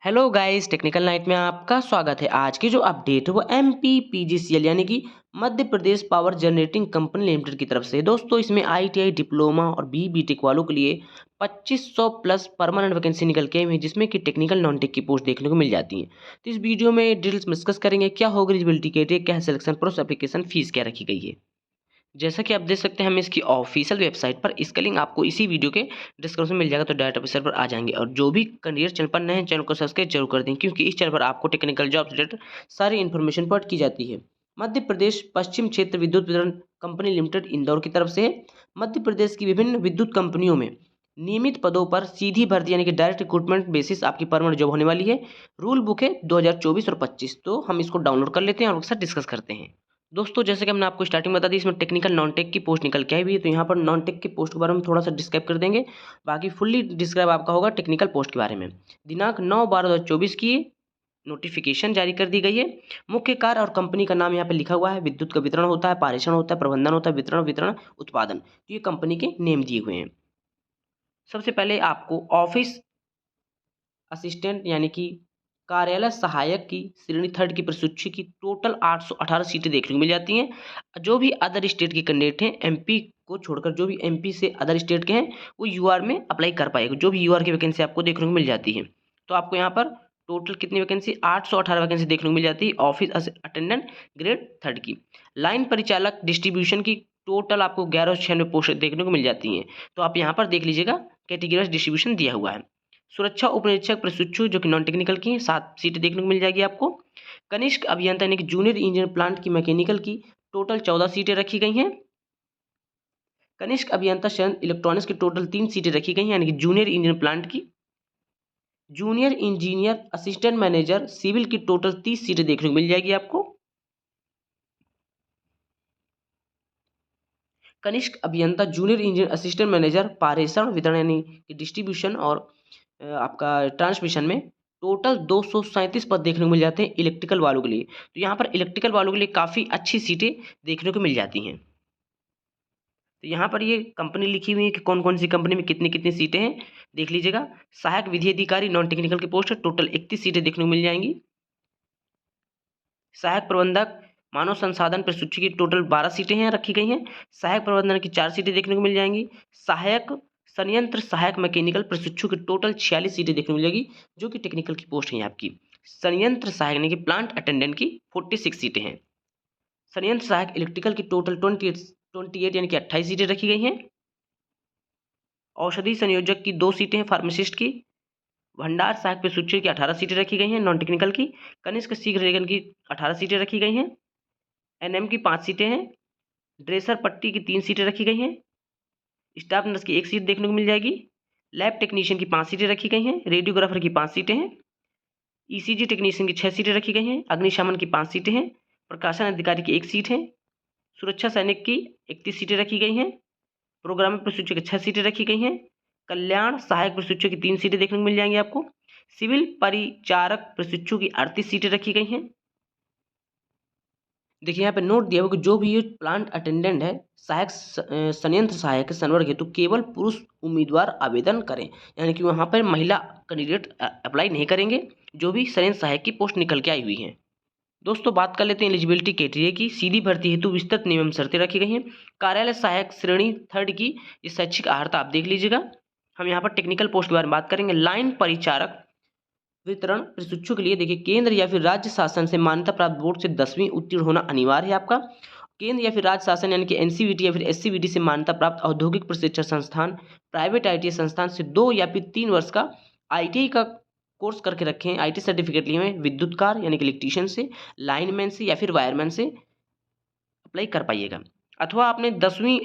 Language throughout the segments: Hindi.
हेलो गाइस, टेक्निकल नाइट में आपका स्वागत है। आज की जो अपडेट है वो एमपीपीजीसीएल यानी कि Madhya Pradesh power generating company limited की तरफ से है। दोस्तों, इसमें आईटीआई डिप्लोमा और बीटेक वालों के लिए 2500 प्लस परमानेंट वैकेंसी निकल के आई हुई है, जिसमें कि टेक्निकल नॉन टेक की पोस्ट देखने को मिल जाती है। तो इस वीडियो में डिटेल्स में डिस्कस करेंगे क्या होगी एलिजिबिलिटी क्राइटेरिया, क्या है सिलेक्शन प्रोसेस, एप्लीकेशन फीस क्या रखी गई है। जैसा कि आप देख सकते हैं, हम इसकी ऑफिशियल वेबसाइट पर, इसका लिंक आपको इसी वीडियो के डिस्क्रिप्शन में मिल जाएगा। तो डायरेक्ट ऑफिसर पर आ जाएंगे। और जो भी कैंडिडेट चैनल पर नए हैं, चैनल को सब्सक्राइब जरूर कर दें, क्योंकि इस चैनल पर आपको टेक्निकल जॉब से रिलेटेड सारी इन्फॉर्मेशन प्रोवाइड की जाती है। मध्य प्रदेश पश्चिम क्षेत्र विद्युत वितरण कंपनी लिमिटेड इंदौर की तरफ से है। मध्य प्रदेश की विभिन्न विद्युत कंपनियों में नियमित पदों पर सीधी भर्ती यानी कि डायरेक्ट रिक्रूटमेंट बेसिस आपकी परमानेंट जॉब होने वाली है। रूल बुक है 2024 और 25। तो हम इसको डाउनलोड कर लेते हैं और उसके साथ डिस्कस करते हैं। दोस्तों, जैसे कि हमने आपको स्टार्टिंग में बता दी, इसमें टेक्निकल नॉन टेक की पोस्ट निकल के आई हुई है। तो यहाँ पर नॉन टेक की पोस्ट के बारे में थोड़ा सा डिस्क्राइब कर देंगे। बाकी फुल्ली डिस्क्राइब आपका होगा टेक्निकल पोस्ट के बारे में। दिनांक 9/12/2024 की नोटिफिकेशन जारी कर दी गई है। मुख्य कार्य और कंपनी का नाम यहाँ पे लिखा हुआ है। विद्युत का वितरण होता है, पारेषण होता है, प्रबंधन होता है, वितरण उत्पादन। तो ये कंपनी के नेम दिए हुए हैं। सबसे पहले आपको ऑफिस असिस्टेंट यानी कि कार्यालय सहायक की श्रेणी थर्ड की प्रशिक्षु की टोटल 818 सीटें देखने को मिल जाती हैं। जो भी अदर स्टेट के कैंडिडेट हैं, एमपी को छोड़कर जो भी एमपी से अदर स्टेट के हैं, वो यूआर में अप्लाई कर पाएगा। जो भी यूआर की वैकेंसी आपको देखने को मिल जाती है। तो आपको यहाँ पर टोटल कितनी वैकेंसी, 818 वैकेंसी देखने को मिल जाती है ऑफिस अटेंडेंट ग्रेड थर्ड की। लाइन परिचालक डिस्ट्रीब्यूशन की टोटल आपको 1196 पोस्ट देखने को मिल जाती हैं। तो आप यहाँ पर देख लीजिएगा, कैटेगरी डिस्ट्रीब्यूशन दिया हुआ है। सुरक्षा उपनिरीक्षक प्रशिक्षु जो कि नॉन टेक्निकल की हैं, 7 सीटें देखने को मिल जाएगी आपको। कनिष्क अभियंता यानी कि जूनियर इंजीनियर प्लांट की मैकेनिकल की टोटल 14 सीटें रखी गई हैं। कनिष्क अभियंता संयंत्र इलेक्ट्रॉनिक्स की टोटल 3 सीटें रखी गई हैं, यानी कि जूनियर इंजीनियर प्लांट की। Junior engineer assistant manager civil की टोटल 30 सीटें देखने को मिल जाएगी आपको। कनिष्क अभियंता जूनियर इंजीनियर असिस्टेंट मैनेजर पारेषण वितरण यानी कि डिस्ट्रीब्यूशन और आपका ट्रांसमिशन में टोटल 237 पद देखने को मिल जाते हैं इलेक्ट्रिकल वालों के लिए। तो यहाँ पर इलेक्ट्रिकल वालों के लिए काफ़ी अच्छी सीटें देखने को मिल जाती हैं। तो यहाँ पर ये कंपनी लिखी हुई है कि कौन कौन सी कंपनी में कितनी कितनी सीटें हैं, देख लीजिएगा। सहायक विधि अधिकारी नॉन टेक्निकल की पोस्ट टोटल 31 सीटें देखने को मिल जाएंगी। सहायक प्रबंधक मानव संसाधन प्रशिक्षु की टोटल 12 सीटें हैं रखी गई हैं। सहायक प्रबंधन की 4 सीटें देखने को मिल जाएंगी। सहायक संयंत्र सहायक मैकेनिकल प्रशिक्षु की टोटल 46 सीटें देखने को मिल जाएगी, जो कि टेक्निकल की पोस्ट है आपकी। संयंत्र सहायक यानी कि प्लांट अटेंडेंट की 46 सीटें हैं। संयंत्र सहायक इलेक्ट्रिकल की टोटल 28 यानी कि 28 सीटें रखी गई हैं। औषधि संयोजक की 2 सीटें हैं फार्मासिस्ट की। भंडार सहायक प्रशिक्षु की 18 सीटें रखी गई हैं नॉन टेक्निकल की। कनिष्क शीघ्र लेखन की 18 सीटें रखी गई हैं। एनएम की 5 सीटें हैं। ड्रेसर पट्टी की 3 सीटें रखी गई हैं। स्टाफ नर्स की 1 सीट देखने को मिल जाएगी। लैब टेक्नीशियन की 5 सीटें रखी गई हैं। रेडियोग्राफर की 5 सीटें हैं। ईसीजी टेक्नीशियन की 6 सीटें रखी गई हैं। अग्निशमन की 5 सीटें हैं। प्रकाशन अधिकारी की 1 सीट है। सुरक्षा सैनिक की 31 सीटें रखी गई हैं। प्रोग्रामिंग प्रशिक्षु की 6 सीटें रखी गई हैं। कल्याण सहायक प्रशिक्षु की 3 सीटें देखने को मिल जाएंगी आपको। सिविल परिचारक प्रशिक्षु की 38 सीटें रखी गई हैं। देखिए यहाँ पे नोट दिया हुआ कि जो भी ये प्लांट अटेंडेंट है, सहायक संयंत्र सहायक संवर्ग हेतु केवल पुरुष उम्मीदवार आवेदन करें, यानी कि वहाँ पर महिला कैंडिडेट अप्लाई नहीं करेंगे। जो भी संयंत्र सहायक की पोस्ट निकल के आई हुई हैं। दोस्तों, बात कर लेते हैं एलिजिबिलिटी क्राइटेरिया की। सीधी भर्ती हेतु विस्तृत नियम शर्तें रखी गई हैं। कार्यालय सहायक श्रेणी थर्ड की ये शैक्षिक अर्हता आप देख लीजिएगा। हम यहाँ पर टेक्निकल पोस्ट के बारे में बात करेंगे। लाइन परिचारक वितरण प्रशिक्षु के लिए देखिए, केंद्र या फिर राज्य शासन से मान्यता प्राप्त बोर्ड से 10वीं उत्तीर्ण होना अनिवार्य है आपका। केंद्र या फिर राज्य शासन यानी कि एनसीवीटी या फिर एससीवीटी से मान्यता प्राप्त औद्योगिक प्रशिक्षण संस्थान, प्राइवेट आईटीआई संस्थान से 2 या फिर 3 वर्ष का आईटीआई का कोर्स करके रखे हैं, आईटी सर्टिफिकेट लिए हुए विद्युतकार यानी कि इलेक्ट्रीशियन से, लाइनमैन से या फिर वायरमैन से अप्लाई कर पाइएगा। अथवा आपने 10वीं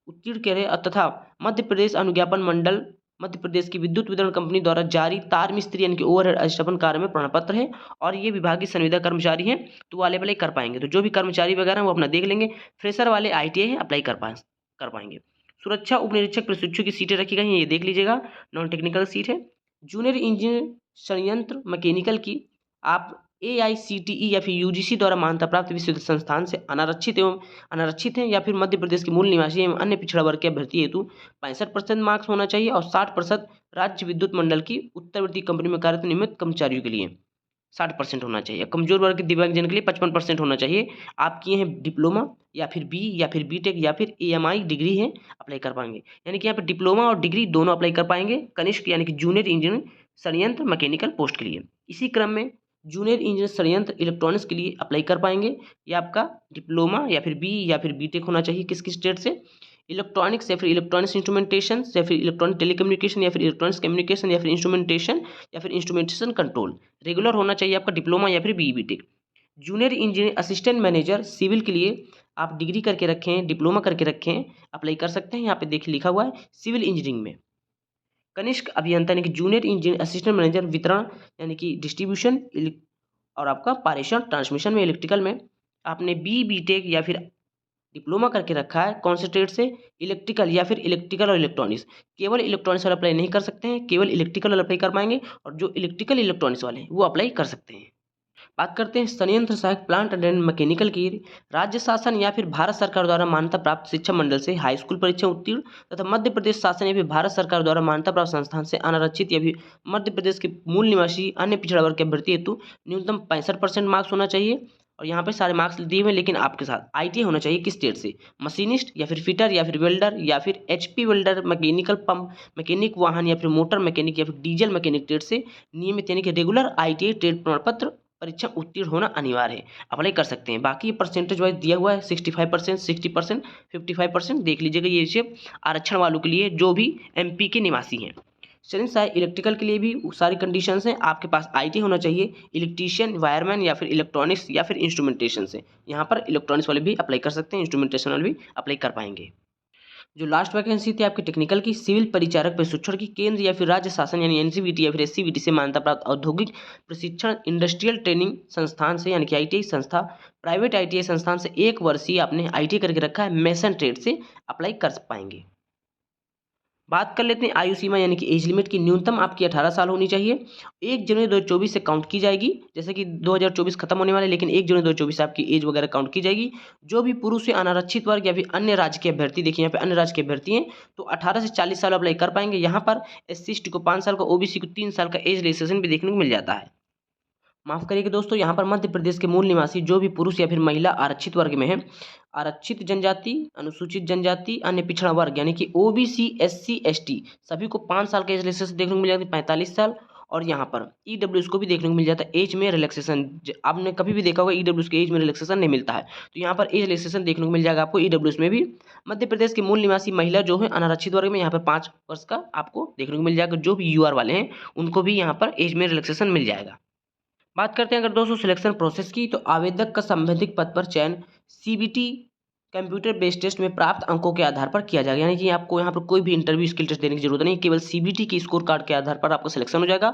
उत्तीर्ण करे तथा मध्य प्रदेश अनुज्ञापन मंडल मध्य प्रदेश की विद्युत वितरण कंपनी द्वारा जारी तार मिस्त्री यानी कि ओवरहेड अधिष्ठापन कार्य में प्रमाण पत्र है और ये विभागीय संविदा कर्मचारी हैं, तो वो अप्लाई कर पाएंगे। तो जो भी कर्मचारी वगैरह हैं वो अपना देख लेंगे। फ्रेशर वाले आईटीआई हैं, अप्लाई कर पाएंगे। सुरक्षा उपनिरीक्षक प्रशिक्षु की सीटें रखी गई हैं, ये देख लीजिएगा। नॉन टेक्निकल सीट है। जूनियर इंजीनियर संयंत्र मैकेनिकल की आप एआईसीटीई या फिर यूजीसी द्वारा मान्यता प्राप्त विश्वविद्यालय संस्थान से अनारक्षित हैं या फिर मध्य प्रदेश के मूल निवासी एवं अन्य पिछड़ा वर्ग के अभ्यर्थी हेतु 65% मार्क्स होना चाहिए और 60% राज्य विद्युत मंडल की उत्तरवर्ती कंपनी में कार्यरत नियमित कर्मचारियों के लिए 60% होना चाहिए। कमजोर वर्ग के दिव्यांगजन के लिए 55% होना चाहिए। आप किए हैं डिप्लोमा या फिर बी या फिर बीटेक या फिर एएमआई डिग्री है, अप्लाई कर पाएंगे। यानी कि यहाँ पे डिप्लोमा और डिग्री दोनों अप्लाई कर पाएंगे कनिष्ठ यानी कि जूनियर इंजीनियर संयंत्र मैकेनिकल पोस्ट के लिए। इसी क्रम में जूनियर इंजीनियर संयंत्र इलेक्ट्रॉनिक्स के लिए अप्लाई कर पाएंगे। ये आपका डिप्लोमा या फिर बी या फिर बीटेक होना चाहिए किस किस स्टेट से, इलेक्ट्रॉनिक्स या फिर इलेक्ट्रॉनिक्स इंस्ट्रूमेंटेशन या फिर इलेक्ट्रॉनिक टेलीकम्युनिकेशन या फिर इलेक्ट्रॉनिक्स कम्युनिकेशन या फिर इंस्ट्रूमेंटेशन या फिर इंस्ट्रूमेंटेशन कंट्रोल। रेगुलर होना चाहिए आपका डिप्लोमा या फिर B BTech. Junior engineer assistant manager civil के लिए आप डिग्री करके रखें, डिप्लोमा करके रखें, अप्लाई कर सकते हैं। यहाँ पे देखिए लिखा हुआ है सिविल इंजीनियरिंग में। कनिष्ठ अभियंता यानी कि जूनियर इंजीनियर असिस्टेंट मैनेजर वितरण यानी कि डिस्ट्रीब्यूशन और आपका पारेषण ट्रांसमिशन में इलेक्ट्रिकल में आपने बी बीटेक या फिर डिप्लोमा करके रखा है कौन से ट्रेड से, इलेक्ट्रिकल या फिर इलेक्ट्रिकल और इलेक्ट्रॉनिक्स। केवल इलेक्ट्रॉनिक्स वाले अप्लाई नहीं कर सकते हैं, केवल इलेक्ट्रिकल वाले अप्लाई कर पाएंगे और जो इलेक्ट्रिकल इलेक्ट्रॉनिक्स वाले हैं वो अप्लाई कर सकते हैं। बात करते हैं संयंत्र सहायक प्लांट अटेंडेंट मैकेनिकल की। राज्य शासन या फिर भारत सरकार द्वारा मान्यता प्राप्त शिक्षा मंडल से हाई स्कूल परीक्षा उत्तीर्ण तथा मध्य प्रदेश शासन या फिर भारत सरकार द्वारा मान्यता प्राप्त संस्थान से अनारक्षित या फिर मध्य प्रदेश के मूल निवासी अन्य पिछड़ा वर्ग के अभ्यर्थी हेतु न्यूनतम 65% मार्क्स होना चाहिए। और यहाँ पे सारे मार्क्स दिए हुए, लेकिन आपके साथ आईटीआई होना चाहिए किस स्टेट से, मशीनिस्ट या फिर फिटर या फिर वेल्डर या फिर HP welder, mechanical pump mechanic वाहन या फिर मोटर मैकेनिक या फिर डीजल मैकेनिक ट्रेड से नियमित यानी कि रेगुलर आईटीआई ट्रेड प्रमाण पत्र परीक्षा उत्तीर्ण होना अनिवार्य है, अप्लाई कर सकते हैं। बाकी परसेंटेज वाइज दिया हुआ है 65%, 60%, 55%। देख लीजिएगा ये सिर्फ आरक्षण वालों के लिए जो भी एमपी के निवासी हैं। चलिए शायद इलेक्ट्रिकल के लिए भी सारी कंडीशंस हैं। आपके पास आईटी होना चाहिए, इलेक्ट्रीशियन, वायरमैन या फिर इलेक्ट्रॉनिक्स या फिर इंस्ट्रूमेंटेशन से। यहाँ पर इलेक्ट्रॉनिक्स वाले भी अप्लाई कर सकते हैं, इंस्ट्रूमेंटेशन वाले भी अप्लाई कर पाएंगे। जो लास्ट वैकेंसी थी आपकी टेक्निकल की, सिविल परिचारक प्रशिक्षण की, केंद्र या फिर राज्य शासन यानी एनसीवीटी या फिर एससीवीटी से मान्यता प्राप्त औद्योगिक प्रशिक्षण इंडस्ट्रियल ट्रेनिंग संस्थान से यानी कि आईटीआई संस्था, प्राइवेट आईटीआई संस्थान से 1 वर्षीय आपने आईटीआई करके रखा है मेसन ट्रेड से अप्लाई कर पाएंगे। बात कर लेते हैं आयु सीमा यानी कि एज लिमिट की। न्यूनतम आपकी 18 साल होनी चाहिए। 1 जनवरी 2024 से काउंट की जाएगी, जैसे कि 2024 खत्म होने वाले, लेकिन 1 जनवरी 2024 से आपकी एज वगैरह काउंट की जाएगी। जो भी पुरुष या अनारक्षित वर्ग या फिर अन्य राज्य के अभ्यर्थी, देखिए यहाँ पे अन्य राज्य के अभ्यर्थी हैं तो 18 से 40 साल अप्लाई कर पाएंगे। यहाँ पर SC/ST को 5 साल का, OBC को 3 साल का एज रिलैक्सेशन भी देखने को मिल जाता है। माफ करिएगा दोस्तों, यहाँ पर मध्य प्रदेश के मूल निवासी जो भी पुरुष या फिर महिला आरक्षित वर्ग में है, आरक्षित जनजाति, अनुसूचित जनजाति, अन्य पिछड़ा वर्ग यानी कि OBC, SC, ST सभी को 5 साल का एज रिलैक्सेशन देखने को मिल जाती है, 45 साल। और यहाँ पर EWS को भी देखने को मिल जाता है एज में रिलैक्सेशन। आपने कभी भी देखा होगा EWS के एज में रिलैक्सेशन नहीं मिलता है, तो यहाँ पर एज रिलैक्सेशन देखने को मिल जाएगा आपको EWS में भी। मध्य प्रदेश के मूल निवासी महिला जो है अनारक्षित वर्ग में, यहाँ पर 5 वर्ष का आपको देखने को मिल जाएगा। जो भी UR वाले हैं उनको भी यहाँ पर एज में रिलैक्सेशन मिल जाएगा। बात करते हैं अगर दोस्तों सिलेक्शन प्रोसेस की, तो आवेदक का संबंधित पद पर चयन CBT कंप्यूटर बेस्ड टेस्ट में प्राप्त अंकों के आधार पर किया जाएगा। यानी कि आपको यहाँ पर कोई भी इंटरव्यू स्किल टेस्ट देने की जरूरत नहीं, केवल CBT की स्कोर कार्ड के आधार पर आपका सिलेक्शन हो जाएगा।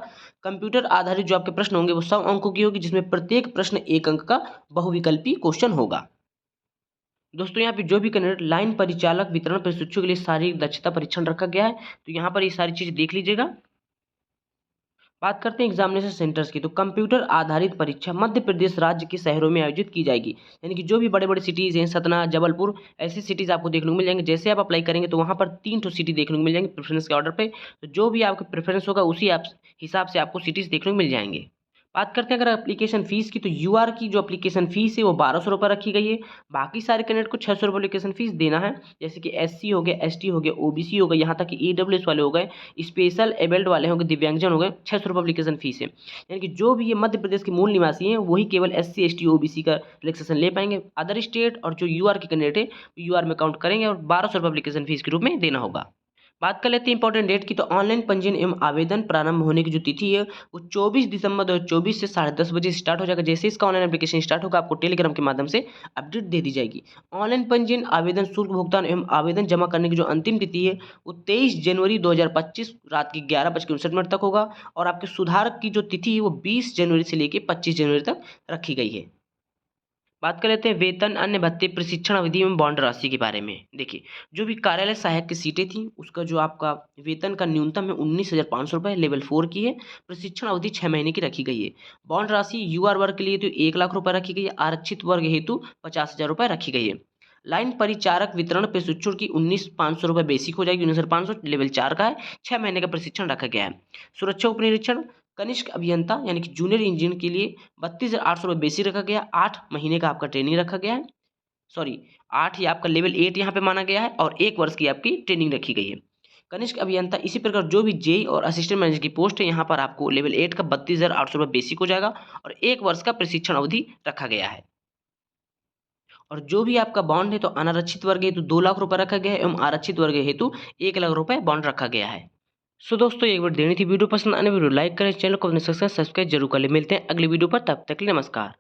कंप्यूटर आधारित जो आपके प्रश्न होंगे वो 100 अंकों की होगी, जिसमें प्रत्येक प्रश्न 1 अंक का बहुविकल्पी क्वेश्चन होगा। दोस्तों यहाँ पे जो भी कैंडिडेट लाइन परिचालक वितरण प्रशिक्षु के लिए शारीरिक दक्षता परीक्षण रखा गया है, तो यहाँ पर ये सारी चीज देख लीजिएगा। बात करते हैं एग्जामिनेशन सेंटर्स की, तो कंप्यूटर आधारित परीक्षा मध्य प्रदेश राज्य के शहरों में आयोजित की जाएगी। यानी कि जो भी बड़े बड़े सिटीज़ हैं, सतना, जबलपुर, ऐसी सिटीज़ आपको देखने को मिल जाएंगे। जैसे आप अप्लाई करेंगे तो वहाँ पर 3 ठो सिटी देखने को मिल जाएंगे प्रेफरेंस के ऑर्डर पे। तो जो भी आपका प्रेफरेंस होगा उसी आप हिसाब से आपको सिटीज़ देखने को मिल जाएंगे। बात करते हैं अगर एप्लीकेशन फीस की, तो UR की जो एप्लीकेशन फीस है वो 1200 रुपये रखी गई है। बाकी सारे कैंडिडेट को 600 रुपये एप्लीकेशन फीस देना है, जैसे कि SC हो गया, ST हो गया, OBC हो गया, यहाँ तक कि EWS वाले हो गए, स्पेशल एबल्ड वाले हो गए, दिव्यांगजन हो गए, 600 रुपये एप्लीकेशन फीस है। यानी कि जो भी ये मध्य प्रदेश के मूल निवासी हैं वही केवल SC, ST, OBC का रिलैक्सेशन ले पाएंगे। अदर स्टेट और जो UR के कैंडिडेट है UR में काउंट करेंगे और 1200 रुपये एप्लीकेशन फीस के रूप में देना होगा। बात कर लेते हैं इंपॉर्टेंट डेट की, तो ऑनलाइन पंजीयन एवं आवेदन प्रारंभ होने की जो तिथि है वो 24 दिसंबर 2024 से 10:30 बजे स्टार्ट हो जाएगा। जैसे इसका ऑनलाइन एप्लीकेशन स्टार्ट होगा आपको टेलीग्राम के माध्यम से अपडेट दे दी जाएगी। ऑनलाइन पंजीयन आवेदन शुल्क भुगतान एवं आवेदन जमा करने की जो अंतिम तिथि है वो 23 जनवरी 2025 रात के 11:59 तक होगा। और आपके सुधार की जो तिथि है वो 20 जनवरी से लेकर 25 जनवरी तक रखी गई है। बात कर लेते हैं वेतन, अन्य भत्ते, प्रशिक्षण अवधि एवं बॉन्ड राशि के बारे में। देखिए जो भी कार्यालय सहायक की सीटें थी उसका जो आपका वेतन का न्यूनतम है 19,500 रुपये लेवल 4 की है। प्रशिक्षण अवधि 6 महीने की रखी गई है। बॉन्ड राशि UR वर्ग के लिए तो 1 लाख रुपये रखी गई है। आरक्षित वर्ग हेतु 50,000 रुपये रखी गई है। लाइन परिचारक वितरण प्रशिक्षण की 19,500 रुपये बेसिक हो जाएगी, 19,500 लेवल 4 का है। 6 महीने का प्रशिक्षण रखा गया है। सुरक्षा उपनिरीक्षण कनिष्क अभियंता यानी कि जूनियर इंजीनियर के लिए 32,800 रुपये बेसिक रखा गया। 8 महीने का आपका ट्रेनिंग रखा गया है। सॉरी 8 ही आपका लेवल 8 यहाँ पे माना गया है और 1 वर्ष की आपकी ट्रेनिंग रखी गई है। कनिष्क अभियंता इसी प्रकार जो भी जेई और असिस्टेंट मैनेजर की पोस्ट है यहाँ पर आपको लेवल 8 का 32,800 रुपये बेसिक हो जाएगा और 1 वर्ष का प्रशिक्षण अवधि रखा गया है। और जो भी आपका बॉन्ड है तो अनारक्षित वर्ग हेतु 2 लाख रुपए रखा गया है एवं आरक्षित वर्ग हेतु 1 लाख रुपए बॉन्ड रखा गया है। सो दोस्तों एक बार देनी थी वीडियो पसंद आने वीडियो लाइक करें, चैनल को अपने सब्सक्राइब जरूर कर ले। मिलते हैं अगली वीडियो पर, तब तक के लिए नमस्कार।